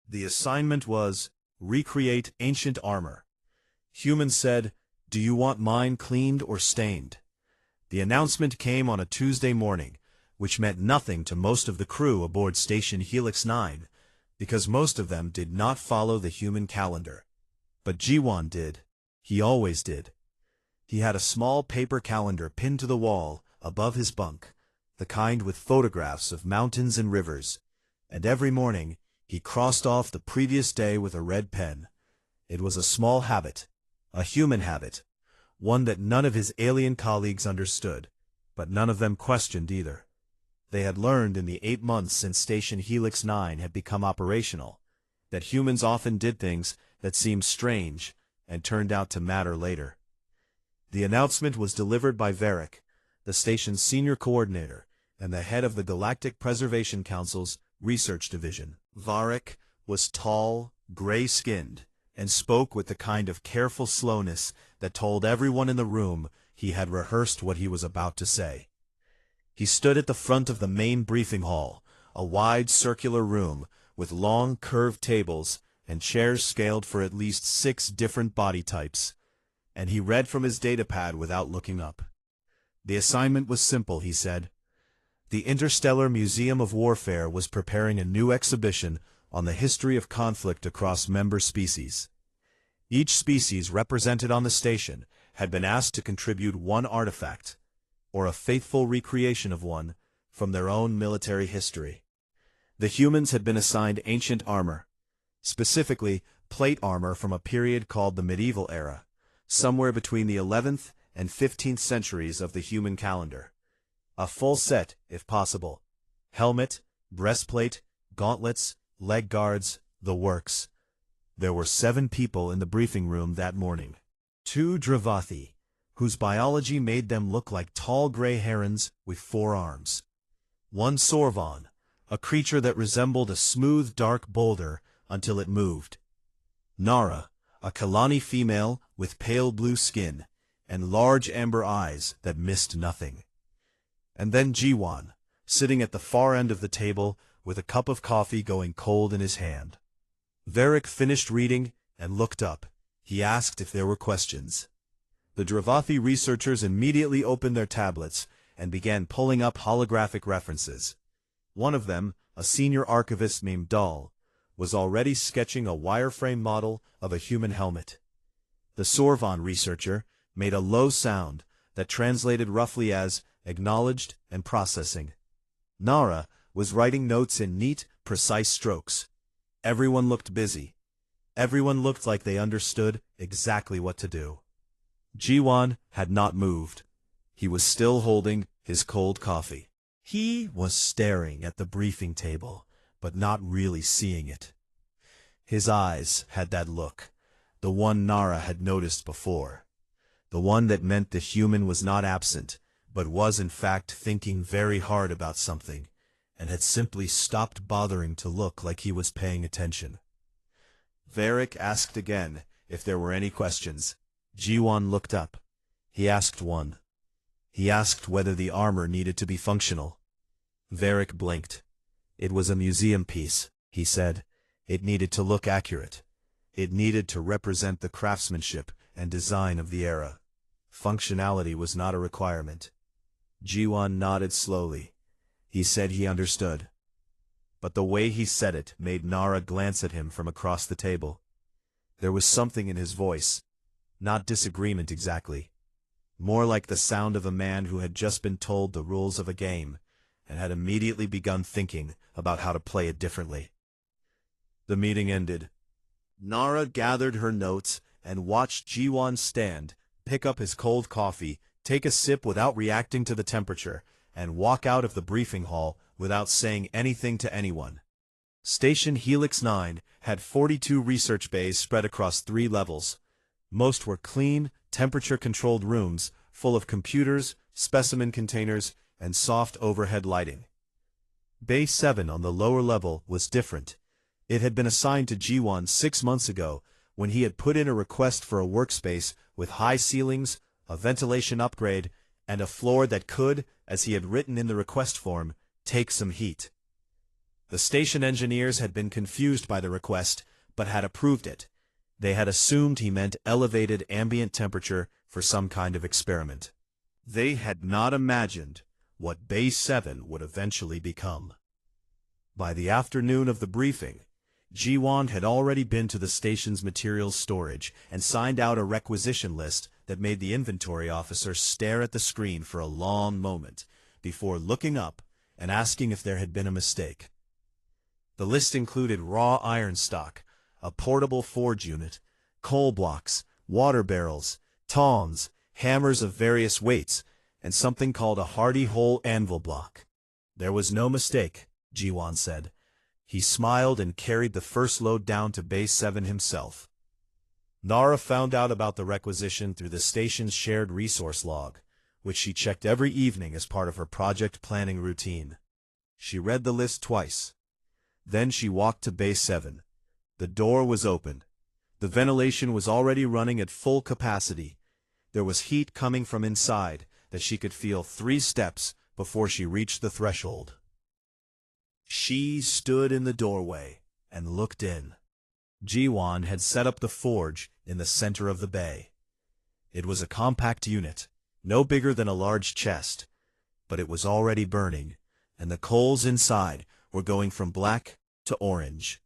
The assignment was, recreate ancient armor. Humans said, "Do you want mine cleaned or stained?" The announcement came on a Tuesday morning, which meant nothing to most of the crew aboard Station Helix 9, because most of them did not follow the human calendar. But Jiwon did. He always did. He had a small paper calendar pinned to the wall above his bunk, the kind with photographs of mountains and rivers, and every morning he crossed off the previous day with a red pen. It was a small habit, a human habit, one that none of his alien colleagues understood, but none of them questioned either. They had learned in the 8 months since Station Helix 9 had become operational, that humans often did things that seemed strange and turned out to matter later. The announcement was delivered by Varric, the station's senior coordinator and the head of the Galactic Preservation Council's research division. Varric was tall, gray-skinned, and spoke with the kind of careful slowness that told everyone in the room he had rehearsed what he was about to say. He stood at the front of the main briefing hall, a wide circular room with long curved tables and chairs scaled for at least 6 different body types, and he read from his datapad without looking up. The assignment was simple, he said. The Interstellar Museum of Warfare was preparing a new exhibition on the history of conflict across member species. Each species represented on the station had been asked to contribute one artifact, or a faithful recreation of one, from their own military history. The humans had been assigned ancient armor, specifically plate armor from a period called the medieval era, somewhere between the 11th and 15th centuries of the human calendar. A full set, if possible. Helmet, breastplate, gauntlets, leg guards, the works. There were 7 people in the briefing room that morning. 2 Dravathi, whose biology made them look like tall gray herons with 4 arms. 1 Sorvon, a creature that resembled a smooth dark boulder until it moved. Nara, a Kalani female with pale blue skin and large amber eyes that missed nothing. And then Jiwon, sitting at the far end of the table with a cup of coffee going cold in his hand. Varric finished reading and looked up. He asked if there were questions. The Dravathi researchers immediately opened their tablets and began pulling up holographic references. One of them, a senior archivist named Dahl, was already sketching a wireframe model of a human helmet. The Sorvon researcher made a low sound that translated roughly as acknowledged and processing. Nara was writing notes in neat, precise strokes. Everyone looked busy. Everyone looked like they understood exactly what to do. Jiwon had not moved. He was still holding his cold coffee. He was staring at the briefing table, but not really seeing it. His eyes had that look, the one Nara had noticed before, the one that meant the human was not absent, but was in fact thinking very hard about something, and had simply stopped bothering to look like he was paying attention. Varric asked again if there were any questions. Jiwon looked up. He asked one. He asked whether the armor needed to be functional. Varric blinked. It was a museum piece, he said. It needed to look accurate. It needed to represent the craftsmanship and design of the era. Functionality was not a requirement. Jiwon nodded slowly. He said he understood. But the way he said it made Nara glance at him from across the table. There was something in his voice, not disagreement exactly, more like the sound of a man who had just been told the rules of a game and had immediately begun thinking about how to play it differently. The meeting ended. Nara gathered her notes and watched Jiwon stand, pick up his cold coffee, take a sip without reacting to the temperature, and walk out of the briefing hall without saying anything to anyone. Station Helix 9 had 42 research bays spread across 3 levels. Most were clean, temperature-controlled rooms full of computers, specimen containers, and soft overhead lighting. Bay 7 on the lower level was different. It had been assigned to Jiwon 6 months ago when he had put in a request for a workspace with high ceilings, a ventilation upgrade, and a floor that could, as he had written in the request form, take some heat. The station engineers had been confused by the request, but had approved it. They had assumed he meant elevated ambient temperature for some kind of experiment. They had not imagined what Base 7 would eventually become. By the afternoon of the briefing, Jiwon had already been to the station's materials storage and signed out a requisition list that made the inventory officer stare at the screen for a long moment before looking up and asking if there had been a mistake. The list included raw iron stock, a portable forge unit, coal blocks, water barrels, tongs, hammers of various weights, and something called a hardy hole anvil block. There was no mistake, Jiwon said. He smiled and carried the first load down to Base 7 himself. Nara found out about the requisition through the station's shared resource log, which she checked every evening as part of her project planning routine. She read the list twice. Then she walked to Base 7. The door was open. The ventilation was already running at full capacity. There was heat coming from inside that she could feel 3 steps before she reached the threshold. She stood in the doorway and looked in. Jiwon had set up the forge in the center of the bay. It was a compact unit, no bigger than a large chest, but it was already burning, and the coals inside were going from black to orange.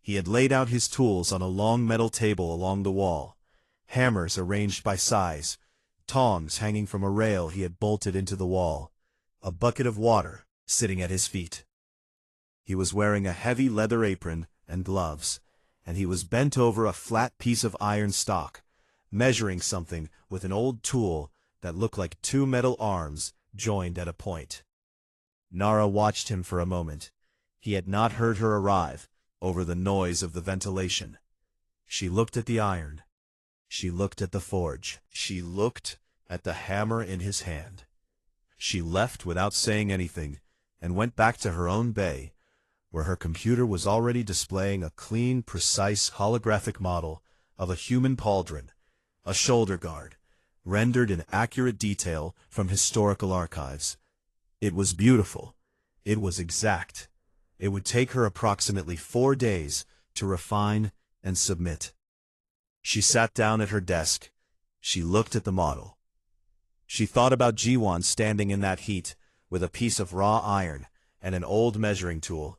He had laid out his tools on a long metal table along the wall, hammers arranged by size, tongs hanging from a rail he had bolted into the wall, a bucket of water sitting at his feet. He was wearing a heavy leather apron and gloves, and he was bent over a flat piece of iron stock, measuring something with an old tool that looked like 2 metal arms joined at a point. Nara watched him for a moment. He had not heard her arrive over the noise of the ventilation. She looked at the iron. She looked at the forge. She looked at the hammer in his hand. She left without saying anything and went back to her own bay, where her computer was already displaying a clean, precise holographic model of a human pauldron, a shoulder guard, rendered in accurate detail from historical archives. It was beautiful. It was exact. It would take her approximately 4 days to refine and submit. She sat down at her desk. She looked at the model. She thought about Jiwon standing in that heat with a piece of raw iron and an old measuring tool,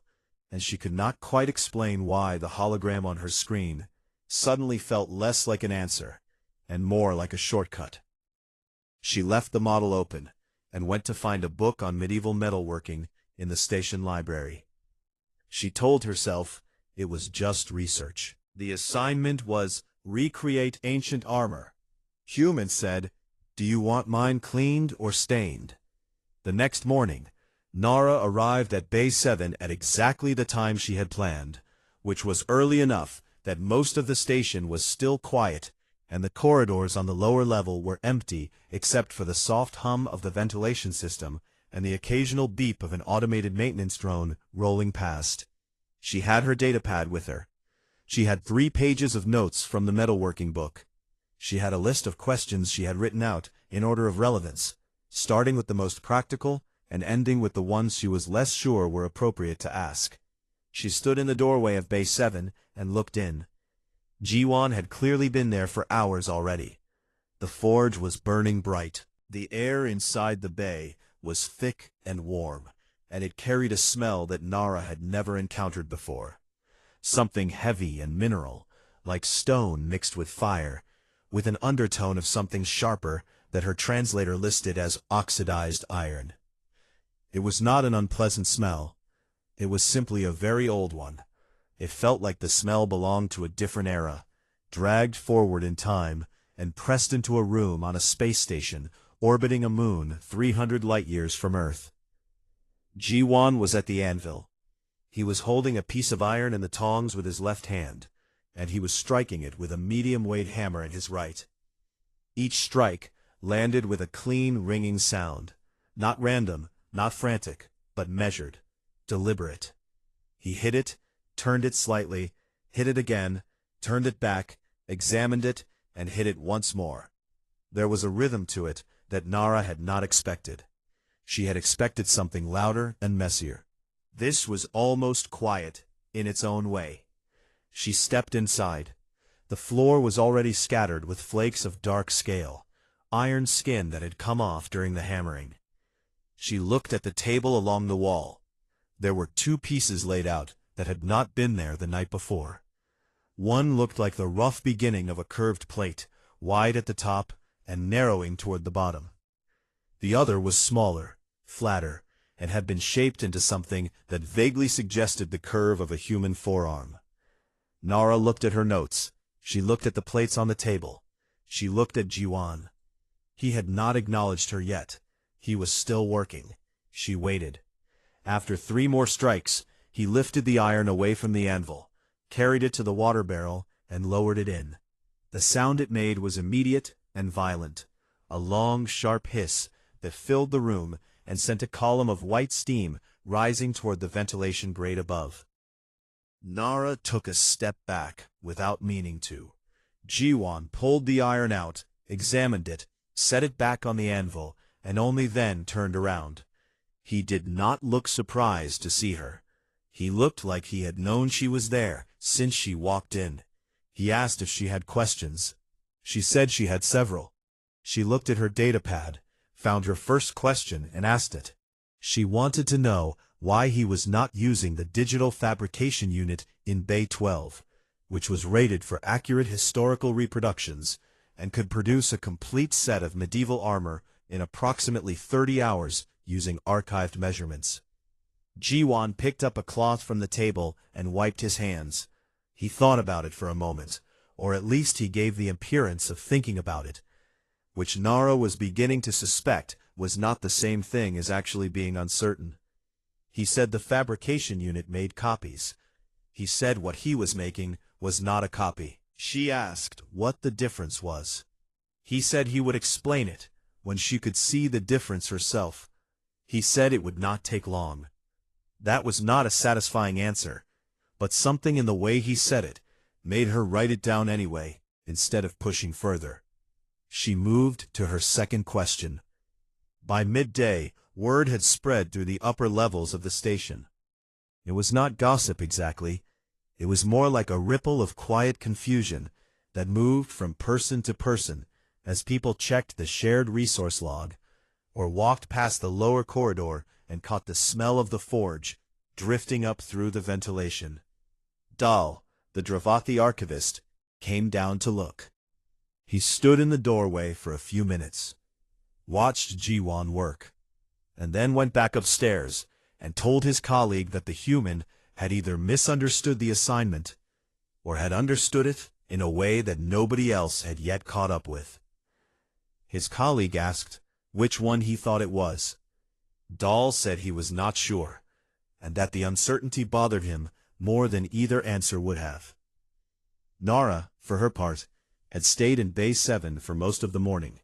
and she could not quite explain why the hologram on her screen suddenly felt less like an answer and more like a shortcut. She left the model open and went to find a book on medieval metalworking in the station library. She told herself it was just research. The assignment was recreate ancient armor. Human said, "Do you want mine cleaned or stained?" The next morning, Nara arrived at Bay 7 at exactly the time she had planned, which was early enough that most of the station was still quiet, and the corridors on the lower level were empty except for the soft hum of the ventilation system and the occasional beep of an automated maintenance drone rolling past. She had her datapad with her. She had 3 pages of notes from the metalworking book. She had a list of questions she had written out in order of relevance, starting with the most practical and ending with the ones she was less sure were appropriate to ask. She stood in the doorway of Bay 7 and looked in. Jiwon had clearly been there for hours already. The forge was burning bright. The air inside the bay was thick and warm, and it carried a smell that Nara had never encountered before. Something heavy and mineral, like stone mixed with fire, with an undertone of something sharper that her translator listed as oxidized iron. It was not an unpleasant smell. It was simply a very old one. It felt like the smell belonged to a different era, dragged forward in time and pressed into a room on a space station orbiting a moon 300 light-years from Earth. Jiwon was at the anvil. He was holding a piece of iron in the tongs with his left hand, and he was striking it with a medium-weight hammer in his right. Each strike landed with a clean, ringing sound, not random, not frantic, but measured, deliberate. He hit it, turned it slightly, hit it again, turned it back, examined it, and hit it once more. There was a rhythm to it that Nara had not expected. She had expected something louder and messier. This was almost quiet, in its own way. She stepped inside. The floor was already scattered with flakes of dark scale, iron skin that had come off during the hammering. She looked at the table along the wall. There were two pieces laid out that had not been there the night before. One looked like the rough beginning of a curved plate, wide at the top and narrowing toward the bottom. The other was smaller, flatter, and had been shaped into something that vaguely suggested the curve of a human forearm. Nara looked at her notes. She looked at the plates on the table. She looked at Jiwan. He had not acknowledged her yet. He was still working. She waited. After 3 more strikes, he lifted the iron away from the anvil, carried it to the water barrel, and lowered it in. The sound it made was immediate and violent, a long, sharp hiss that filled the room and sent a column of white steam rising toward the ventilation grate above. Nara took a step back, without meaning to. Jiwan pulled the iron out, examined it, set it back on the anvil, and only then turned around. He did not look surprised to see her. He looked like he had known she was there since she walked in. He asked if she had questions. She said she had several. She looked at her datapad, found her first question, and asked it. She wanted to know why he was not using the digital fabrication unit in Bay 12, which was rated for accurate historical reproductions and could produce a complete set of medieval armor in approximately 30 hours using archived measurements. Jiwan picked up a cloth from the table and wiped his hands. He thought about it for a moment, or at least he gave the appearance of thinking about it, which Nara was beginning to suspect was not the same thing as actually being uncertain. He said the fabrication unit made copies. He said what he was making was not a copy. She asked what the difference was. He said he would explain it when she could see the difference herself. He said it would not take long. That was not a satisfying answer, but something in the way he said it made her write it down anyway, instead of pushing further. She moved to her second question. By midday, word had spread through the upper levels of the station. It was not gossip exactly. It was more like a ripple of quiet confusion that moved from person to person as people checked the shared resource log or walked past the lower corridor and caught the smell of the forge drifting up through the ventilation. Dal, the Dravathi archivist, came down to look. He stood in the doorway for a few minutes, watched Jiwan work, and then went back upstairs and told his colleague that the human had either misunderstood the assignment or had understood it in a way that nobody else had yet caught up with. His colleague asked which one he thought it was. Dal said he was not sure, and that the uncertainty bothered him more than either answer would have. Nara, for her part, had stayed in Bay 7 for most of the morning.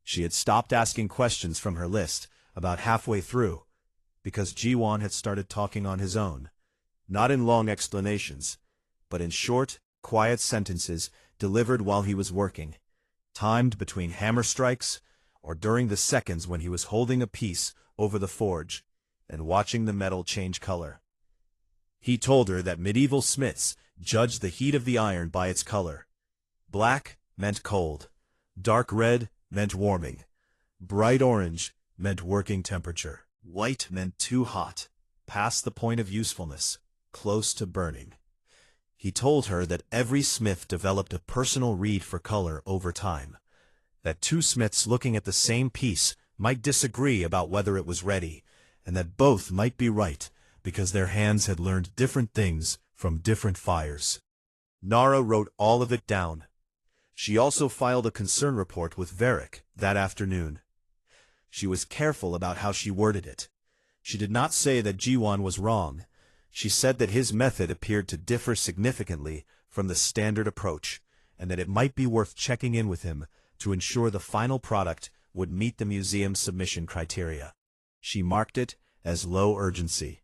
She had stopped asking questions from her list about halfway through, because Jiwan had started talking on his own, not in long explanations, but in short, quiet sentences delivered while he was working, timed between hammer strikes or during the seconds when he was holding a piece over the forge and watching the metal change color. He told her that medieval smiths judged the heat of the iron by its color. Black meant cold, dark red meant warming, bright orange meant working temperature, white meant too hot, past the point of usefulness, close to burning. He told her that every smith developed a personal read for color over time, that two smiths looking at the same piece might disagree about whether it was ready, and that both might be right because their hands had learned different things from different fires. Nara wrote all of it down. She also filed a concern report with Varric that afternoon. She was careful about how she worded it. She did not say that Jiwan was wrong. She said that his method appeared to differ significantly from the standard approach, and that it might be worth checking in with him to ensure the final product would meet the museum's submission criteria. She marked it as low urgency.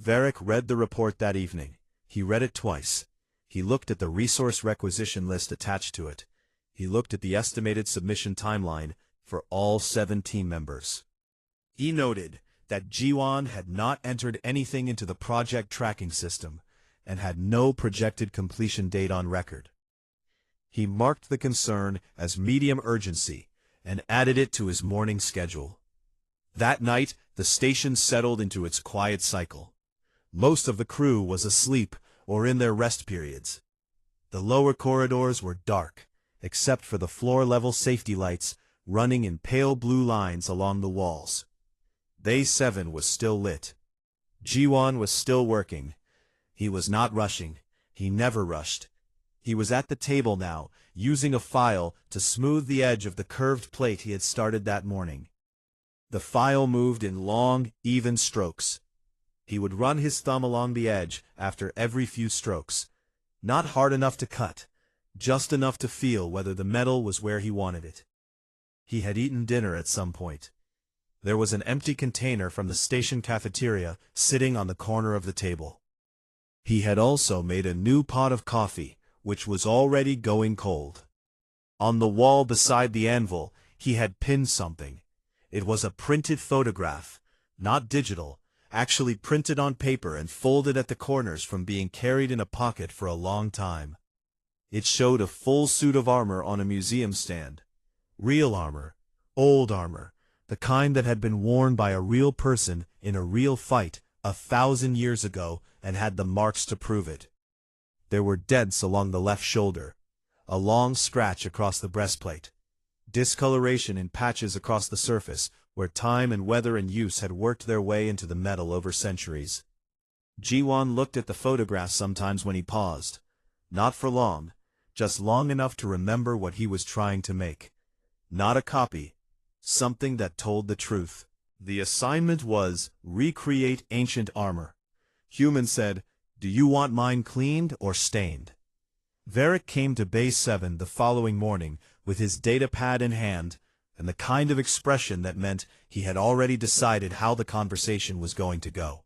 Varric read the report that evening. He read it twice. He looked at the resource requisition list attached to it. He looked at the estimated submission timeline for all 7 team members. He noted that Jiwon had not entered anything into the project tracking system and had no projected completion date on record. He marked the concern as medium urgency and added it to his morning schedule. That night, the station settled into its quiet cycle. Most of the crew was asleep or in their rest periods. The lower corridors were dark, except for the floor-level safety lights running in pale blue lines along the walls. Bay 7 was still lit. Jiwon was still working. He was not rushing. He never rushed. He was at the table now, using a file to smooth the edge of the curved plate he had started that morning. The file moved in long, even strokes. He would run his thumb along the edge after every few strokes. Not hard enough to cut, just enough to feel whether the metal was where he wanted it. He had eaten dinner at some point. There was an empty container from the station cafeteria sitting on the corner of the table. He had also made a new pot of coffee, which was already going cold. On the wall beside the anvil, he had pinned something. It was a printed photograph, not digital, actually printed on paper and folded at the corners from being carried in a pocket for a long time. It showed a full suit of armor on a museum stand. Real armor, old armor, the kind that had been worn by a real person in a real fight 1,000 years ago and had the marks to prove it. There were dents along the left shoulder, a long scratch across the breastplate, discoloration in patches across the surface where time and weather and use had worked their way into the metal over centuries. Jiwon looked at the photograph sometimes when he paused. Not for long, just long enough to remember what he was trying to make. Not a copy, something that told the truth. The assignment was, recreate ancient armor. Human said, "Do you want mine cleaned or stained?" Varric came to Bay 7 the following morning with his data pad in hand, and the kind of expression that meant he had already decided how the conversation was going to go.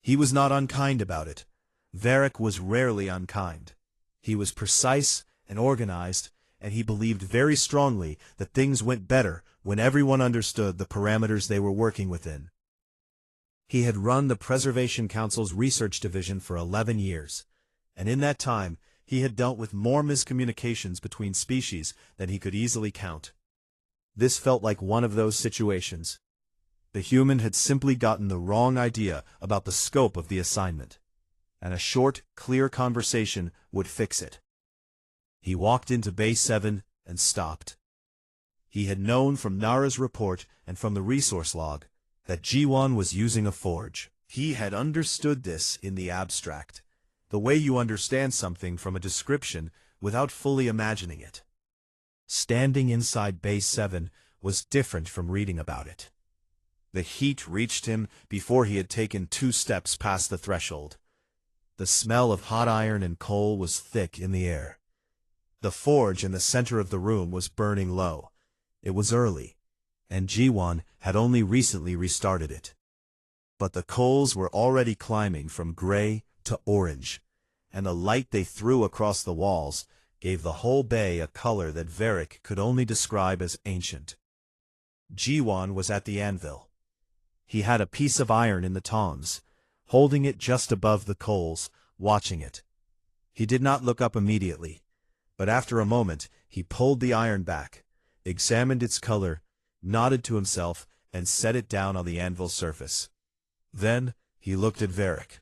He was not unkind about it. Varric was rarely unkind. He was precise and organized, and he believed very strongly that things went better when everyone understood the parameters they were working within. He had run the Preservation Council's research division for 11 years, and in that time he had dealt with more miscommunications between species than he could easily count. This felt like one of those situations. The human had simply gotten the wrong idea about the scope of the assignment, and a short, clear conversation would fix it. He walked into Bay 7 and stopped. He had known from Nara's report and from the resource log that Jiwon was using a forge. He had understood this in the abstract, the way you understand something from a description without fully imagining it. Standing inside Bay 7 was different from reading about it. The heat reached him before he had taken 2 steps past the threshold. The smell of hot iron and coal was thick in the air. The forge in the center of the room was burning low. It was early, and Jiwon had only recently restarted it. But the coals were already climbing from gray to orange, and the light they threw across the walls gave the whole bay a color that Varric could only describe as ancient. Jiwon was at the anvil. He had a piece of iron in the tongs, holding it just above the coals, watching it. He did not look up immediately, but after a moment he pulled the iron back, examined its color, nodded to himself, and set it down on the anvil's surface. Then he looked at Varric.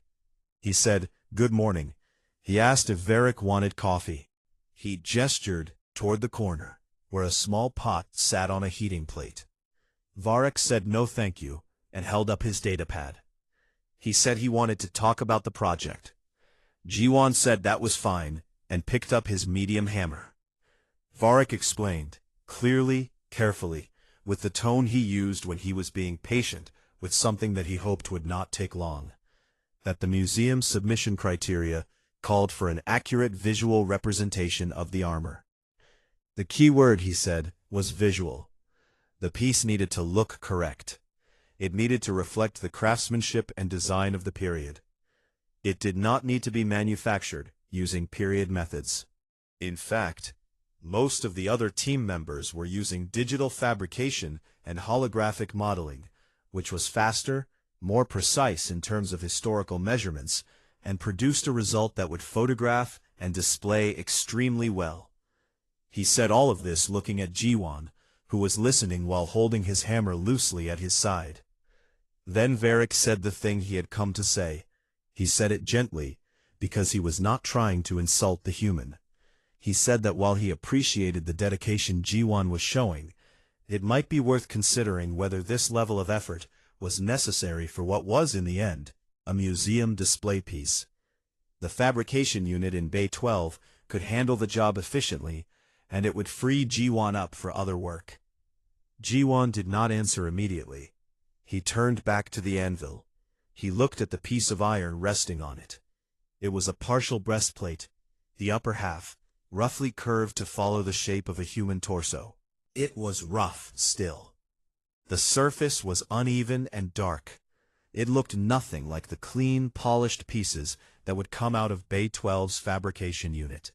He said, "Good morning." He asked if Varric wanted coffee. He gestured toward the corner, where a small pot sat on a heating plate. Varric said no thank you, and held up his datapad. He said he wanted to talk about the project. Jiwon said that was fine, and picked up his medium hammer. Varric explained, clearly, carefully, with the tone he used when he was being patient with something that he hoped would not take long, that the museum's submission criteria called for an accurate visual representation of the armor. The key word, he said, was visual. The piece needed to look correct. It needed to reflect the craftsmanship and design of the period. It did not need to be manufactured using period methods. In fact, most of the other team members were using digital fabrication and holographic modeling, which was faster, more precise in terms of historical measurements, and produced a result that would photograph and display extremely well. He said all of this looking at Jiwon, who was listening while holding his hammer loosely at his side. Then Varric said the thing he had come to say. He said it gently, because he was not trying to insult the human. He said that while he appreciated the dedication Jiwon was showing, it might be worth considering whether this level of effort was necessary for what was, in the end, a museum display piece. The fabrication unit in Bay 12 could handle the job efficiently, and it would free Jiwon up for other work. Jiwon did not answer immediately. He turned back to the anvil. He looked at the piece of iron resting on it. It was a partial breastplate, the upper half, roughly curved to follow the shape of a human torso. It was rough still. The surface was uneven and dark. It looked nothing like the clean, polished pieces that would come out of Bay 12's fabrication unit.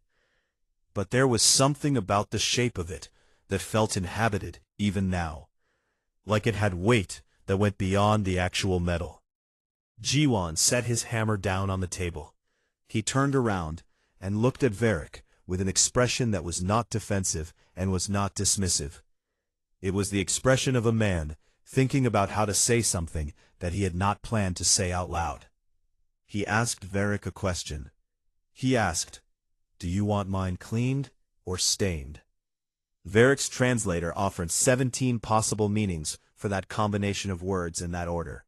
But there was something about the shape of it that felt inhabited even now, like it had weight that went beyond the actual metal. Jiwon set his hammer down on the table. He turned around and looked at Varric with an expression that was not defensive and was not dismissive. It was the expression of a man thinking about how to say something that he had not planned to say out loud. He asked Varric a question. He asked, "Do you want mine cleaned or stained?" Varric's translator offered 17 possible meanings for that combination of words in that order.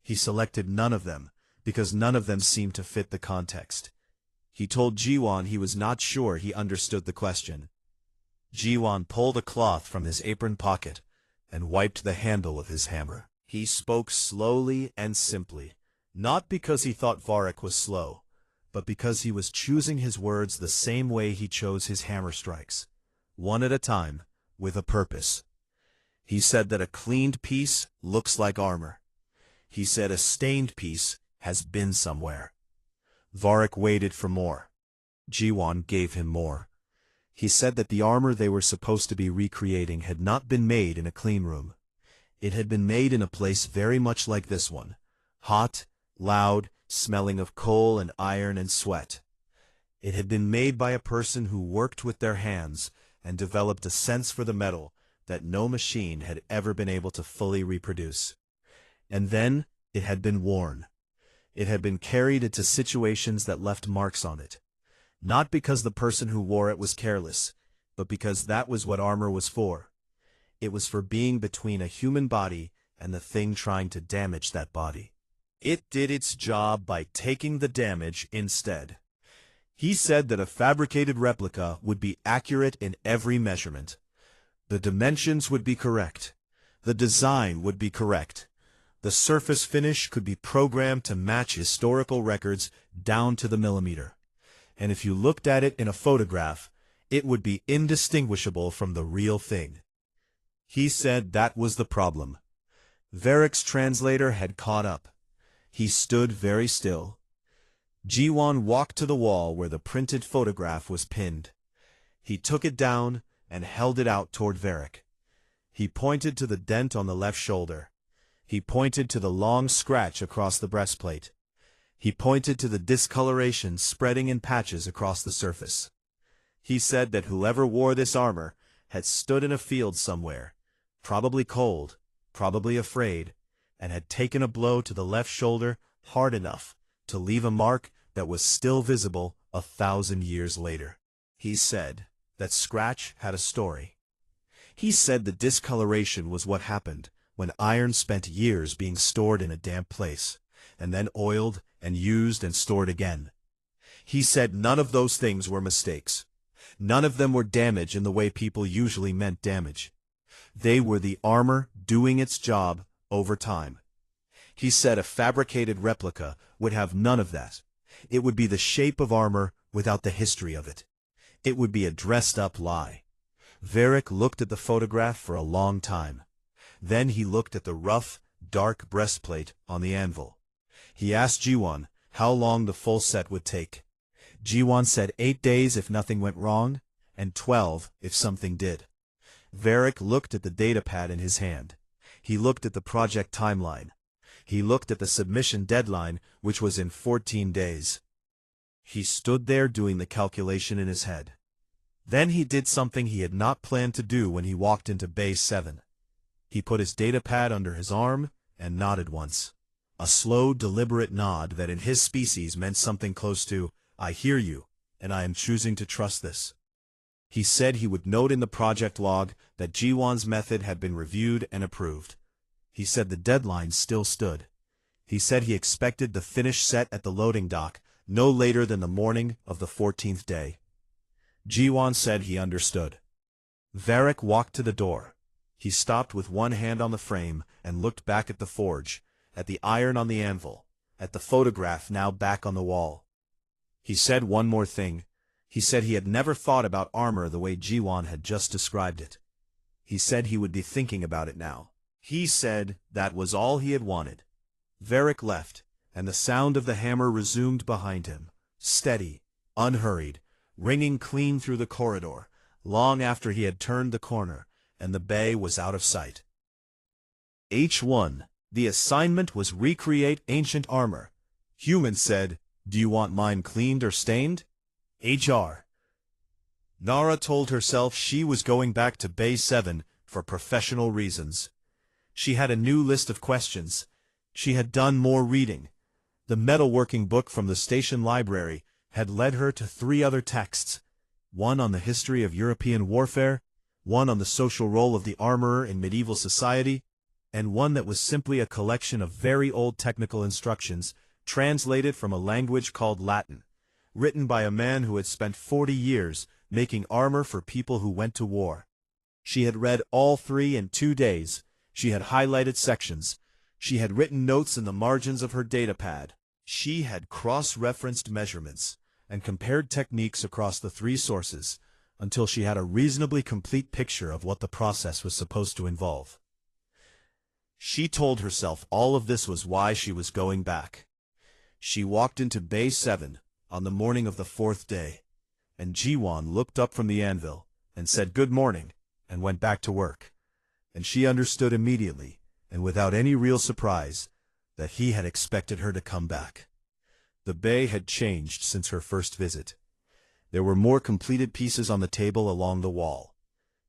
He selected none of them, because none of them seemed to fit the context. He told Jiwon he was not sure he understood the question. Jiwon pulled a cloth from his apron pocket and wiped the handle of his hammer. He spoke slowly and simply, not because he thought Varric was slow, but because he was choosing his words the same way he chose his hammer strikes, one at a time, with a purpose. He said that a cleaned piece looks like armor. He said a stained piece has been somewhere. Varric waited for more. Jiwon gave him more. He said that the armor they were supposed to be recreating had not been made in a clean room. It had been made in a place very much like this one, hot, loud, smelling of coal and iron and sweat. It had been made by a person who worked with their hands and developed a sense for the metal that no machine had ever been able to fully reproduce. And then it had been worn. It had been carried into situations that left marks on it. Not because the person who wore it was careless, but because that was what armor was for. It was for being between a human body and the thing trying to damage that body. It did its job by taking the damage instead. He said that a fabricated replica would be accurate in every measurement. The dimensions would be correct. The design would be correct. The surface finish could be programmed to match historical records down to the millimeter. And if you looked at it in a photograph, it would be indistinguishable from the real thing. He said that was the problem. Varric's translator had caught up. He stood very still. Jiwon walked to the wall where the printed photograph was pinned. He took it down and held it out toward Varric. He pointed to the dent on the left shoulder. He pointed to the long scratch across the breastplate. He pointed to the discoloration spreading in patches across the surface. He said that whoever wore this armor had stood in a field somewhere, probably cold, probably afraid, and had taken a blow to the left shoulder hard enough to leave a mark that was still visible 1,000 years later. He said that scratch had a story. He said the discoloration was what happened when iron spent years being stored in a damp place, and then oiled and used and stored again. He said none of those things were mistakes. None of them were damage in the way people usually meant damage. They were the armor doing its job over time. He said a fabricated replica would have none of that. It would be the shape of armor without the history of it. It would be a dressed-up lie. Varric looked at the photograph for a long time. Then he looked at the rough, dark breastplate on the anvil. He asked Jiwon how long the full set would take. Jiwon said 8 days if nothing went wrong, and 12 if something did. Varric looked at the datapad in his hand. He looked at the project timeline. He looked at the submission deadline, which was in 14 days. He stood there doing the calculation in his head. Then he did something he had not planned to do when he walked into Bay 7. He put his datapad under his arm and nodded once. A slow, deliberate nod that in his species meant something close to, "I hear you, and I am choosing to trust this." He said he would note in the project log that Jiwan's method had been reviewed and approved. He said the deadline still stood. He said he expected the finished set at the loading dock no later than the morning of the 14th day. Jiwan said he understood. Varric walked to the door. He stopped with one hand on the frame and looked back at the forge, at the iron on the anvil, at the photograph now back on the wall. He said one more thing. He said he had never thought about armor the way Jiwan had just described it. He said he would be thinking about it now. He said that was all he had wanted. Varric left, and the sound of the hammer resumed behind him, steady, unhurried, ringing clean through the corridor, long after he had turned the corner, and the bay was out of sight. H1. The assignment was recreate ancient armor. Human said, "Do you want mine cleaned or stained?" HR. Nara told herself she was going back to Bay 7 for professional reasons. She had a new list of questions. She had done more reading. The metalworking book from the station library had led her to 3 other texts, one on the history of European warfare, one on the social role of the armorer in medieval society, and one that was simply a collection of very old technical instructions translated from a language called Latin, written by a man who had spent 40 years making armor for people who went to war. She had read all 3 in 2 days. She had highlighted sections. She had written notes in the margins of her datapad. She had cross-referenced measurements and compared techniques across the 3 sources until she had a reasonably complete picture of what the process was supposed to involve. She told herself all of this was why she was going back. She walked into Bay 7 on the morning of the 4th day, and Jiwan looked up from the anvil and said good morning and went back to work. And she understood immediately, and without any real surprise, that he had expected her to come back. The bay had changed since her first visit. There were more completed pieces on the table along the wall.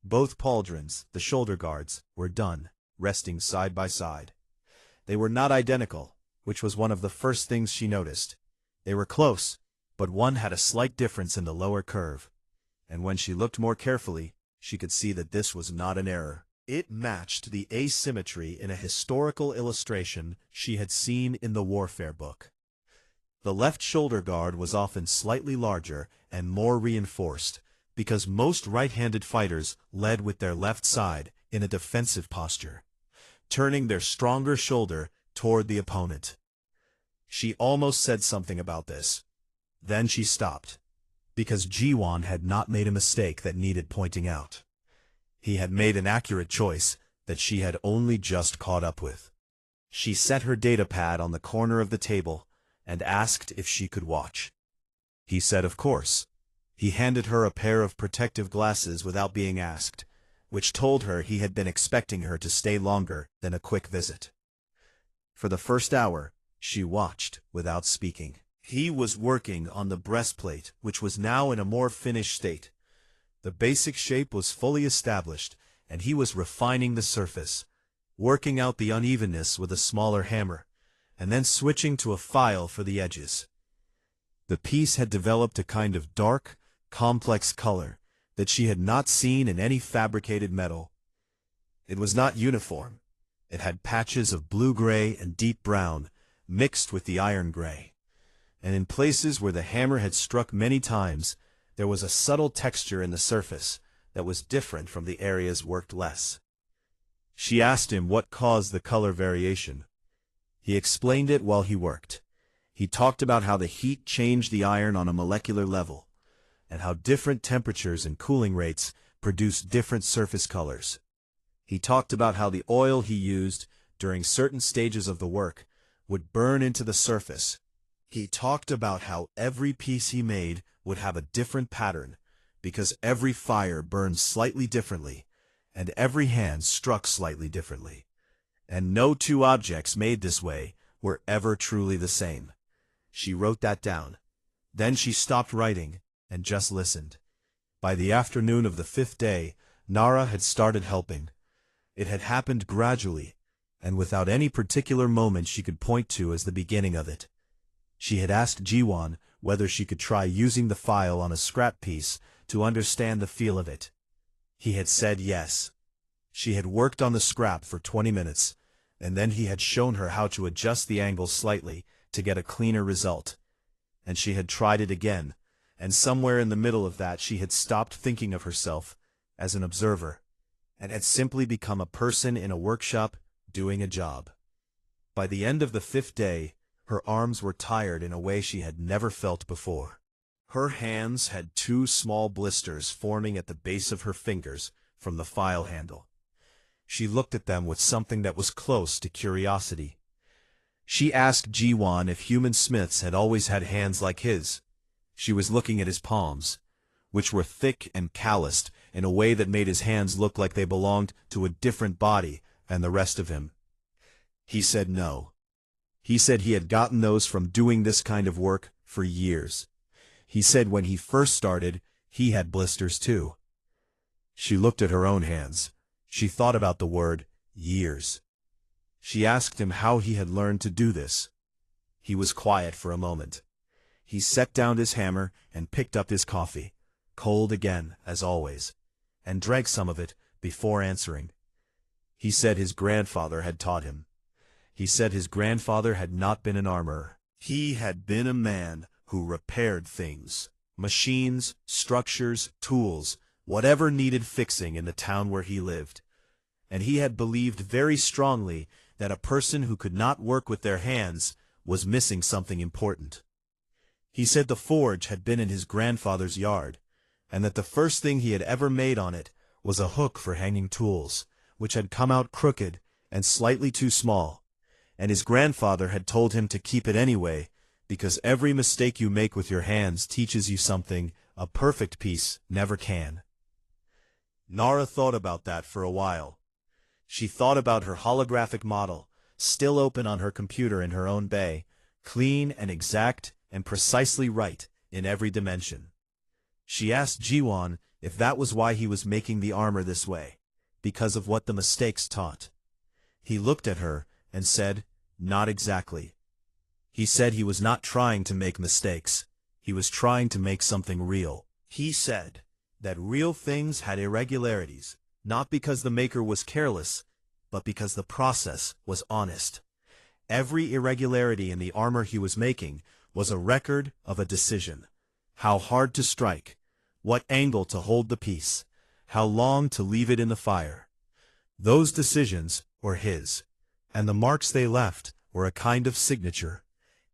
Both pauldrons, the shoulder guards, were done, resting side by side. They were not identical, which was one of the first things she noticed. They were close, but one had a slight difference in the lower curve. And when she looked more carefully, she could see that this was not an error. It matched the asymmetry in a historical illustration she had seen in the warfare book. The left shoulder guard was often slightly larger and more reinforced, because most right-handed fighters led with their left side in a defensive posture, turning their stronger shoulder toward the opponent. She almost said something about this. Then she stopped, because Jiwan had not made a mistake that needed pointing out. He had made an accurate choice that she had only just caught up with. She set her datapad on the corner of the table and asked if she could watch. He said of course. He handed her a pair of protective glasses without being asked, which told her he had been expecting her to stay longer than a quick visit. For the first hour, she watched without speaking. He was working on the breastplate, which was now in a more finished state. The basic shape was fully established, and he was refining the surface, working out the unevenness with a smaller hammer, and then switching to a file for the edges. The piece had developed a kind of dark, complex color that she had not seen in any fabricated metal. It was not uniform. It had patches of blue-gray and deep brown, mixed with the iron-gray. And in places where the hammer had struck many times, there was a subtle texture in the surface that was different from the areas worked less. She asked him what caused the color variation. He explained it while he worked. He talked about how the heat changed the iron on a molecular level, and how different temperatures and cooling rates produced different surface colors. He talked about how the oil he used during certain stages of the work would burn into the surface. He talked about how every piece he made would have a different pattern, because every fire burned slightly differently, and every hand struck slightly differently. and no two objects made this way were ever truly the same. She wrote that down. Then she stopped writing and just listened. By the afternoon of the 5th day, Nara had started helping. It had happened gradually, and without any particular moment she could point to as the beginning of it. She had asked Jiwon whether she could try using the file on a scrap piece to understand the feel of it. He had said yes. She had worked on the scrap for 20 minutes, and then he had shown her how to adjust the angle slightly to get a cleaner result. And she had tried it again, and somewhere in the middle of that she had stopped thinking of herself as an observer, and had simply become a person in a workshop doing a job. By the end of the 5th day, her arms were tired in a way she had never felt before. Her hands had 2 small blisters forming at the base of her fingers from the file handle. She looked at them with something that was close to curiosity. She asked Jiwon if human smiths had always had hands like his. She was looking at his palms, which were thick and calloused in a way that made his hands look like they belonged to a different body than the rest of him. He said no. He said he had gotten those from doing this kind of work for years. He said when he first started, he had blisters too. She looked at her own hands. She thought about the word years. She asked him how he had learned to do this. He was quiet for a moment. He set down his hammer and picked up his coffee, cold again, as always, and drank some of it before answering. He said his grandfather had taught him. He said his grandfather had not been an armorer. He had been a man who repaired things, machines, structures, tools, whatever needed fixing in the town where he lived. And he had believed very strongly that a person who could not work with their hands was missing something important. He said the forge had been in his grandfather's yard, and that the first thing he had ever made on it was a hook for hanging tools, which had come out crooked and slightly too small, and his grandfather had told him to keep it anyway, because every mistake you make with your hands teaches you something a perfect piece never can. Nara thought about that for a while. She thought about her holographic model, still open on her computer in her own bay, clean and exact and precisely right in every dimension. She asked Jiwon if that was why he was making the armor this way, because of what the mistakes taught. He looked at her and said, not exactly. He said he was not trying to make mistakes. He was trying to make something real. He said that real things had irregularities, not because the maker was careless, but because the process was honest. Every irregularity in the armor he was making was a record of a decision. How hard to strike, what angle to hold the piece, how long to leave it in the fire. Those decisions were his, and the marks they left were a kind of signature.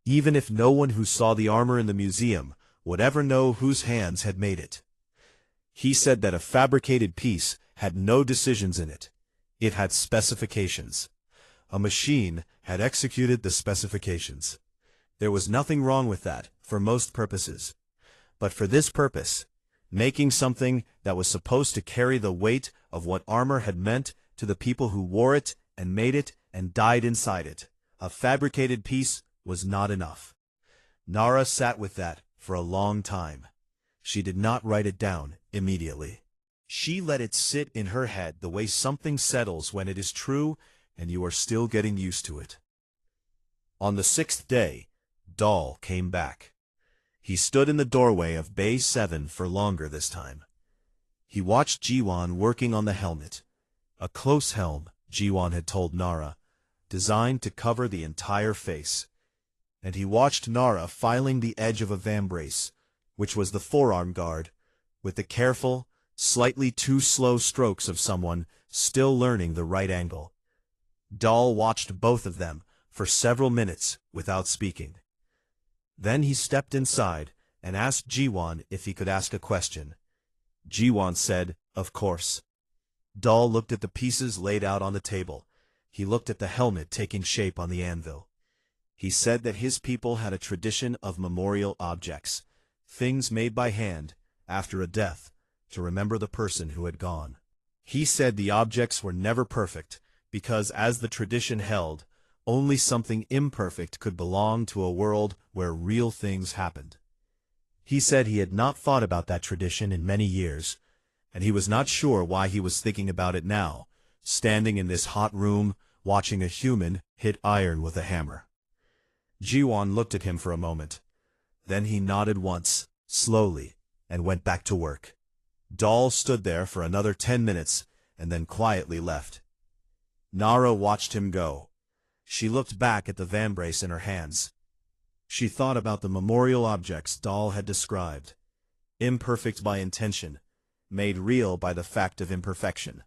Even if no one who saw the armor in the museum would ever know whose hands had made it. He said that a fabricated piece had no decisions in it. It had specifications. A machine had executed the specifications. There was nothing wrong with that for most purposes. But for this purpose, making something that was supposed to carry the weight of what armor had meant to the people who wore it and made it and died inside it, a fabricated piece was not enough. Nara sat with that for a long time. She did not write it down immediately. She let it sit in her head the way something settles when it is true and you are still getting used to it. On the 6th day, Dahl came back. He stood in the doorway of Bay 7 for longer this time. He watched Jiwon working on the helmet. A close helm, Jiwon had told Nara, designed to cover the entire face. And he watched Nara filing the edge of a vambrace, which was the forearm guard, with the careful, slightly too slow strokes of someone still learning the right angle. Dahl watched both of them for several minutes without speaking. Then he stepped inside and asked Jiwon if he could ask a question. Jiwon said, "Of course." Dahl looked at the pieces laid out on the table. He looked at the helmet taking shape on the anvil. He said that his people had a tradition of memorial objects, things made by hand, after a death, to remember the person who had gone. He said the objects were never perfect, because as the tradition held, only something imperfect could belong to a world where real things happened. He said he had not thought about that tradition in many years, and he was not sure why he was thinking about it now, standing in this hot room, watching a human hit iron with a hammer. Jiwon looked at him for a moment. Then he nodded once, slowly, and went back to work. Doll stood there for another 10 minutes, and then quietly left. Nara watched him go. She looked back at the vambrace in her hands. She thought about the memorial objects Doll had described, imperfect by intention, made real by the fact of imperfection.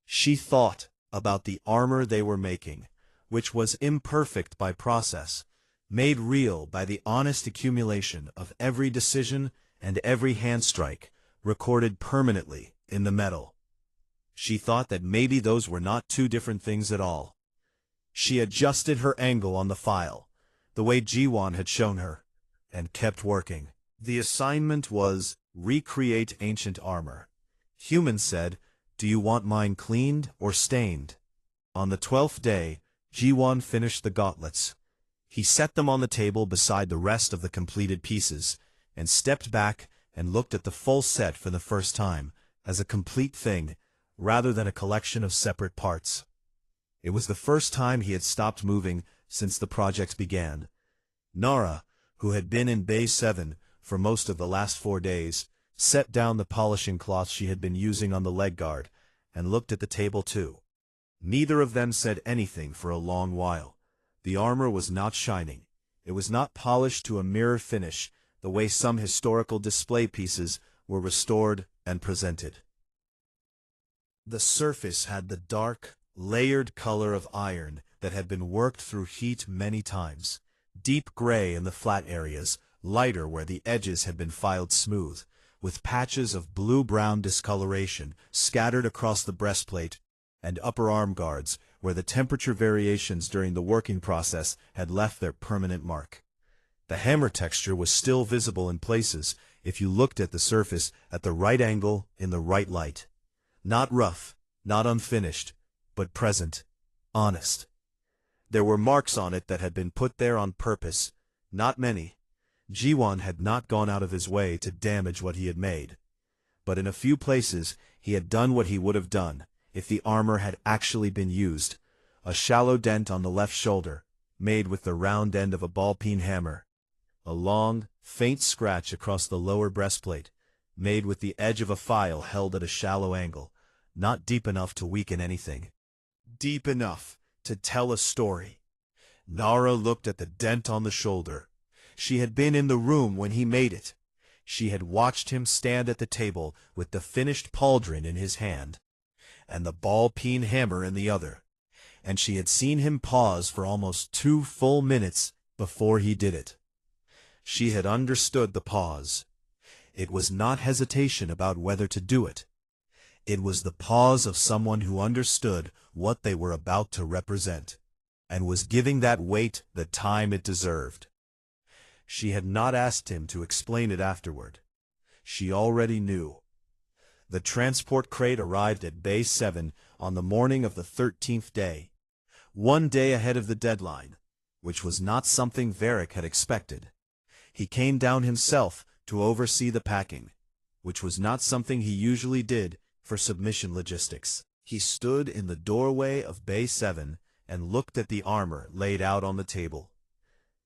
She thought about the armor they were making, which was imperfect by process, made real by the honest accumulation of every decision and every handstrike, recorded permanently in the metal. She thought that maybe those were not two different things at all. She adjusted her angle on the file, the way Jiwon had shown her, and kept working. The assignment was recreate ancient armor. Human said, "Do you want mine cleaned or stained?" On the 12th day, Jiwon finished the gauntlets. He set them on the table beside the rest of the completed pieces, and stepped back and looked at the full set for the first time, as a complete thing, rather than a collection of separate parts. It was the first time he had stopped moving since the project began. Nara, who had been in Bay 7 for most of the last 4 days, set down the polishing cloth she had been using on the leg guard, and looked at the table too. Neither of them said anything for a long while. The armor was not shining. It was not polished to a mirror finish, the way some historical display pieces were restored and presented. The surface had the dark, layered color of iron that had been worked through heat many times, deep gray in the flat areas, lighter where the edges had been filed smooth, with patches of blue-brown discoloration scattered across the breastplate and upper arm guards where the temperature variations during the working process had left their permanent mark. The hammer texture was still visible in places if you looked at the surface at the right angle in the right light. Not rough, not unfinished, but present, honest. There were marks on it that had been put there on purpose, not many. Jiwon had not gone out of his way to damage what he had made. But in a few places he had done what he would have done if the armor had actually been used, a shallow dent on the left shoulder, made with the round end of a ball-peen hammer, a long, faint scratch across the lower breastplate, made with the edge of a file held at a shallow angle, not deep enough to weaken anything, deep enough to tell a story. Nara looked at the dent on the shoulder. She had been in the room when he made it. She had watched him stand at the table with the finished pauldron in his hand, and the ball-peen hammer in the other, and she had seen him pause for almost 2 full minutes before he did it. She had understood the pause. It was not hesitation about whether to do it. It was the pause of someone who understood what they were about to represent, and was giving that weight the time it deserved. She had not asked him to explain it afterward. She already knew. The transport crate arrived at Bay 7 on the morning of the 13th day, 1 day ahead of the deadline, which was not something Varric had expected. He came down himself to oversee the packing, which was not something he usually did for submission logistics. He stood in the doorway of Bay 7 and looked at the armor laid out on the table.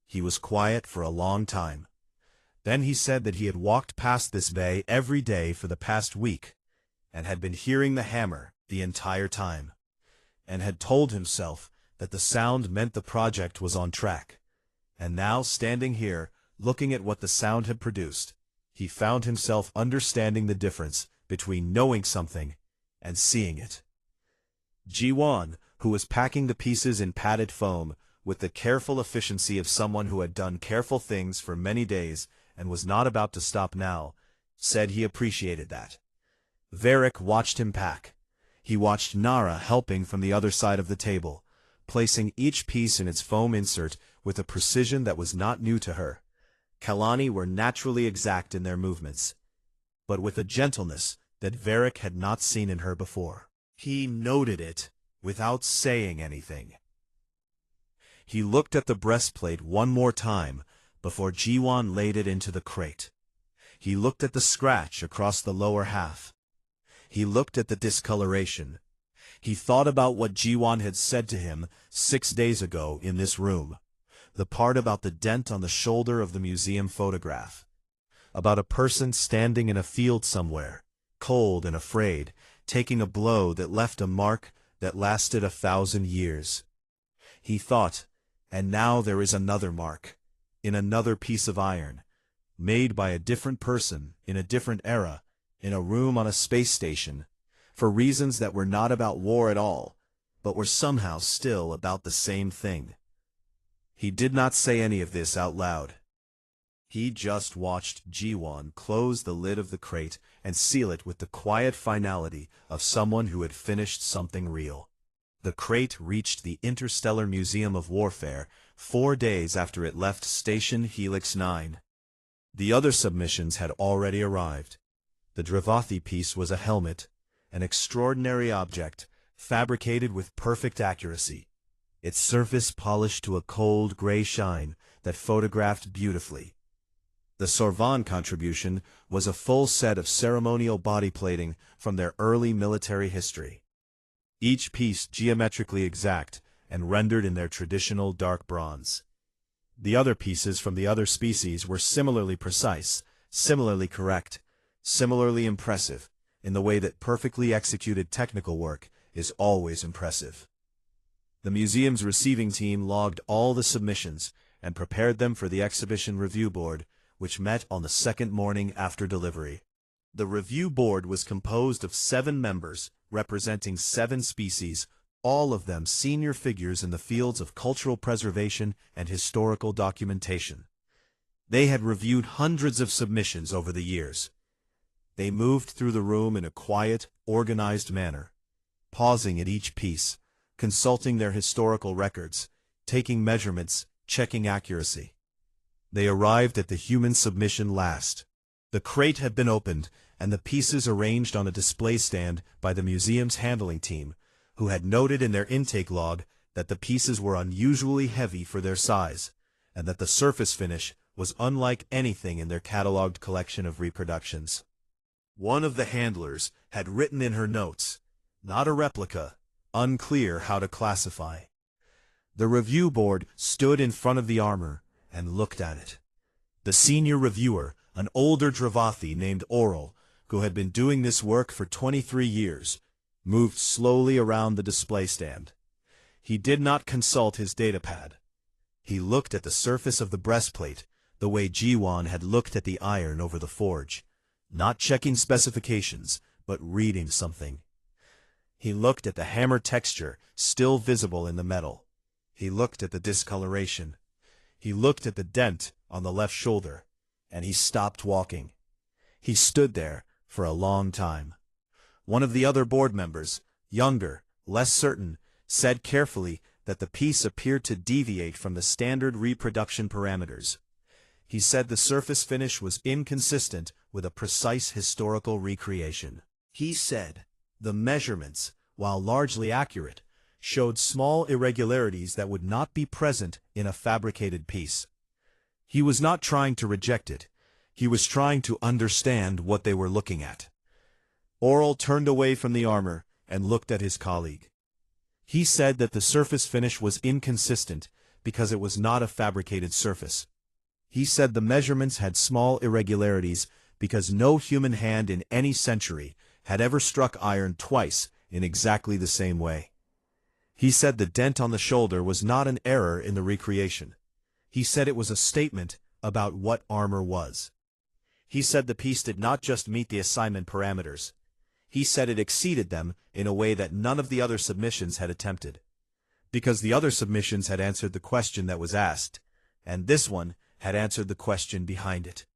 He was quiet for a long time. Then he said that he had walked past this bay every day for the past week, and had been hearing the hammer the entire time, and had told himself that the sound meant the project was on track. And now, standing here, looking at what the sound had produced, he found himself understanding the difference between knowing something and seeing it. Jiwon, who was packing the pieces in padded foam with the careful efficiency of someone who had done careful things for many days and was not about to stop now, said he appreciated that. Varric watched him pack. He watched Nara helping from the other side of the table, placing each piece in its foam insert with a precision that was not new to her. Kalani were naturally exact in their movements, but with a gentleness that Varric had not seen in her before. He noted it without saying anything. He looked at the breastplate one more time before Jiwon laid it into the crate. He looked at the scratch across the lower half. He looked at the discoloration. He thought about what Jiwon had said to him 6 days ago in this room. The part about the dent on the shoulder of the museum photograph. About a person standing in a field somewhere, cold and afraid, taking a blow that left a mark that lasted 1,000 years. He thought, and now there is another mark, in another piece of iron, made by a different person, in a different era, in a room on a space station, for reasons that were not about war at all, but were somehow still about the same thing. He did not say any of this out loud. He just watched Jiwon close the lid of the crate and seal it with the quiet finality of someone who had finished something real. The crate reached the Interstellar Museum of Warfare 4 days after it left Station Helix 9. The other submissions had already arrived. The Dravathi piece was a helmet, an extraordinary object, fabricated with perfect accuracy, its surface polished to a cold gray shine that photographed beautifully. The Sorvan contribution was a full set of ceremonial body plating from their early military history. Each piece geometrically exact and rendered in their traditional dark bronze. The other pieces from the other species were similarly precise, similarly correct, similarly impressive, in the way that perfectly executed technical work is always impressive. The museum's receiving team logged all the submissions and prepared them for the exhibition review board, which met on the second morning after delivery. The review board was composed of 7 members, representing 7 species, all of them senior figures in the fields of cultural preservation and historical documentation. They had reviewed hundreds of submissions over the years. They moved through the room in a quiet, organized manner, pausing at each piece, consulting their historical records, taking measurements, checking accuracy. They arrived at the human submission last. The crate had been opened, and the pieces arranged on a display stand by the museum's handling team, who had noted in their intake log that the pieces were unusually heavy for their size, and that the surface finish was unlike anything in their catalogued collection of reproductions. One of the handlers had written in her notes, "Not a replica, unclear how to classify." The review board stood in front of the armor and looked at it. The senior reviewer, an older Dravathi named Oral, who had been doing this work for 23 years, moved slowly around the display stand. He did not consult his datapad. He looked at the surface of the breastplate, the way Jiwon had looked at the iron over the forge, not checking specifications, but reading something. He looked at the hammer texture still visible in the metal. He looked at the discoloration. He looked at the dent on the left shoulder, and he stopped walking. He stood there for a long time. One of the other board members, younger, less certain, said carefully that the piece appeared to deviate from the standard reproduction parameters. He said the surface finish was inconsistent with a precise historical recreation. He said the measurements, while largely accurate, showed small irregularities that would not be present in a fabricated piece. He was not trying to reject it. He was trying to understand what they were looking at. Oral turned away from the armor and looked at his colleague. He said that the surface finish was inconsistent because it was not a fabricated surface. He said the measurements had small irregularities because no human hand in any century had ever struck iron twice in exactly the same way. He said the dent on the shoulder was not an error in the recreation. He said it was a statement about what armor was. He said the piece did not just meet the assignment parameters. He said it exceeded them in a way that none of the other submissions had attempted. Because the other submissions had answered the question that was asked, and this one had answered the question behind it.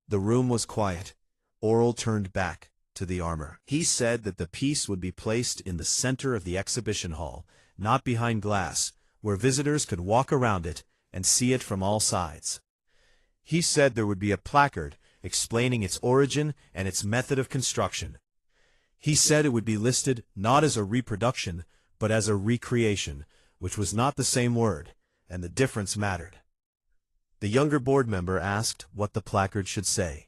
The room was quiet. Oral turned back to the armor. He said that the piece would be placed in the center of the exhibition hall, not behind glass, where visitors could walk around it and see it from all sides. He said there would be a placard explaining its origin and its method of construction. He said it would be listed not as a reproduction, but as a recreation, which was not the same word, and the difference mattered. The younger board member asked what the placard should say.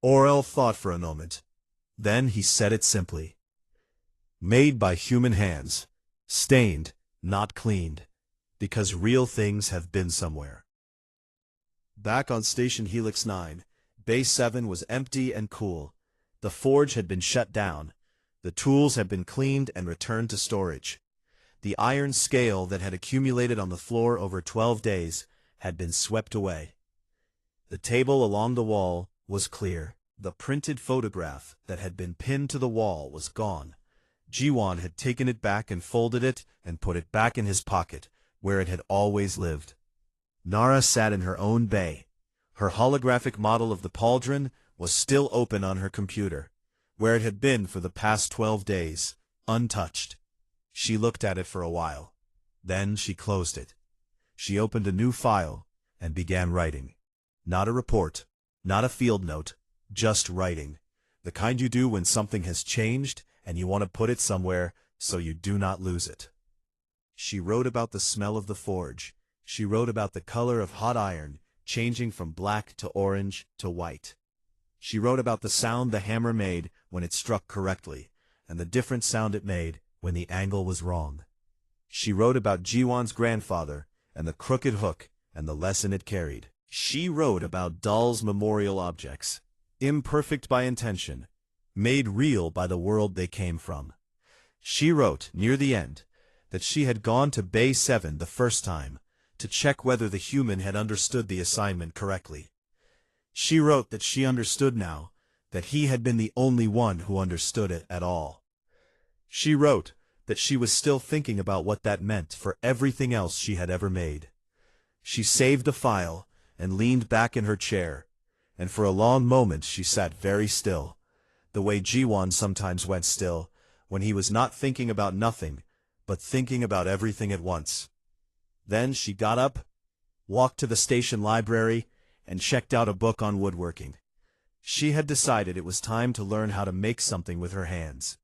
Orel thought for a moment. Then he said it simply. Made by human hands. Stained, not cleaned. Because real things have been somewhere. Back on Station Helix 9, Bay 7 was empty and cool. The forge had been shut down. The tools had been cleaned and returned to storage. The iron scale that had accumulated on the floor over 12 days had been swept away. The table along the wall was clear. The printed photograph that had been pinned to the wall was gone. Jiwon had taken it back and folded it and put it back in his pocket, where it had always lived. Nara sat in her own bay. Her holographic model of the pauldron was still open on her computer, where it had been for the past 12 days, untouched. She looked at it for a while. Then she closed it. She opened a new file and began writing. Not a report, not a field note, just writing. The kind you do when something has changed and you want to put it somewhere so you do not lose it. She wrote about the smell of the forge. She wrote about the color of hot iron, changing from black to orange to white. She wrote about the sound the hammer made when it struck correctly, and the different sound it made when the angle was wrong. She wrote about Jiwon's grandfather, and the crooked hook, and the lesson it carried. She wrote about Doll's memorial objects, imperfect by intention, made real by the world they came from. She wrote, near the end, that she had gone to Bay 7 the first time, to check whether the human had understood the assignment correctly. She wrote that she understood now, that he had been the only one who understood it at all. She wrote that she was still thinking about what that meant for everything else she had ever made. She saved the file and leaned back in her chair, and for a long moment she sat very still, the way Jiwon sometimes went still, when he was not thinking about nothing, but thinking about everything at once. Then she got up, walked to the station library, and checked out a book on woodworking. She had decided it was time to learn how to make something with her hands.